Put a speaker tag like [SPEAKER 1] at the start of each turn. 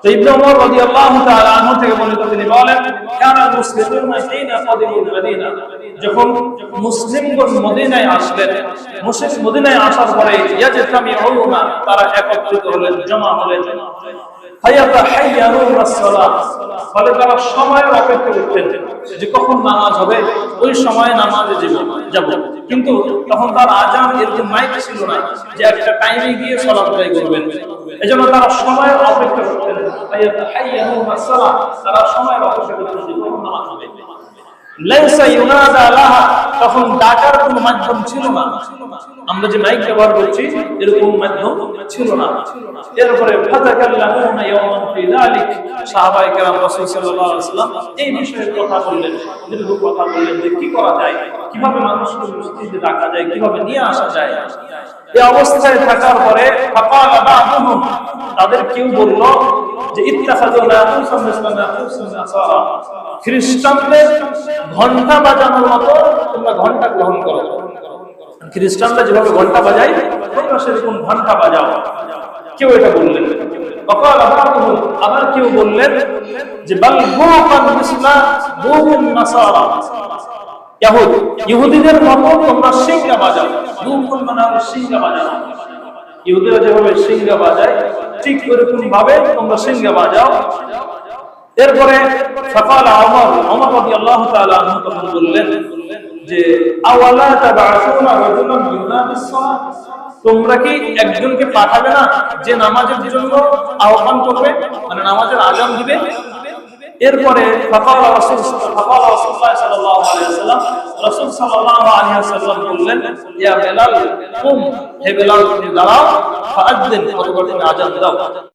[SPEAKER 1] তো ইবনে ওমর রাদিয়াল্লাহু তাআলা আনহু থেকে বর্ণিত, তিনি বলেন, কানা মুসলিমুনা হিনা কদিমুল মদিনা, যখন মুসলিমগণ মদিনায় আসলেন, মুসলিম মদিনায় আসার পরে ইয়াজতামিউনা, তারা একত্রিত হলেন, জমা হলেন, ফায়াতাহাইয়ারুনা সালাত, ফলে তারা সময়ের অপেক্ষা করতেন যে কখন নামাজ হবে, ওই সময়ে নামাজে যাব। কিন্তু তখন তার আজান এরকম মাইক ছিল না যে একটা টাইমে গিয়ে সালাত আদায় করবেন, এজন্য তারা সময়ের অপেক্ষা করতেন। ফায়াতাহাইয়ারুনা সালাত, তারা সময়ের অপেক্ষা করতেন যে কখন নামাজ হবে। লাইসা ইউনাদা লাহা, তখন ডাকার কোনো মাধ্যম ছিল না, আমরা যে মাইক ব্যবহার করছি এরকম মাধ্যম ছিল না। এরপরে ফাতাকাল্লামুনা ইয়াওমান ফি যালিক, সাহাবায়ে কেরাম রাসূল সাল্লাল্লাহু আলাইহি ওয়াসাল্লাম এই বিষয়ে কথা বললেন, যে কি করা যায়, কিভাবে মানুষকে মসজিদে রাখা যায়, কিভাবে নিয়ে আসা যায়। এই অবস্থায় থাকার পরে ফাকালা বা'দুহুম, তাদের কেউ বলল যে ইত্তাখাযু নাকুসাম মিসলা নাকুসিন নাসারা, খ্রিস্টানদের ঘন্টা বাজানোর মতো তোমরা ঘন্টা গ্রহণ করো, খ্রিস্টানরা যেভাবে ঘন্টা বাজায় তোমরা সেরকম ঘন্টা বাজাও। কেউ এটা বললেন। আবার কেউ বললেন যে বাল বুকান মিসলা বুকুন নাসারা, ইহুদিদের মতো তোমরা সিংহা বাজাও। বুকুন মানে সিংহা বাজাও, ইহুদিরা যেভাবে সিংহা বাজায় ঠিক ওরকম ভাবে তোমরা সিংহা বাজাও। এরপরে ফাকালা ওমর রাদিয়াল্লাহু তাআলা আনহু তখন বললেন যে আওয়ালা তাবআসুনা রাজুলান ইউনাদিস সালাত, তোমরা কি একজনকে পাঠাবে না যে নামাজের জন্য আহ্বান করবে, মানে নামাজের আযান দিবে। এরপরে ফাকালা রাসূলুল্লাহ সাল্লাল্লাহু আলাইহি ওয়াসাল্লাম, রাসূল সাল্লাল্লাহু আলাইহি ওয়াসাল্লাম বললেন, ইয়া বেলাল কুম, হে বেলাল তুমি দাঁড়াও, ফাআযিন, অতঃপর তুমি আযান দাও।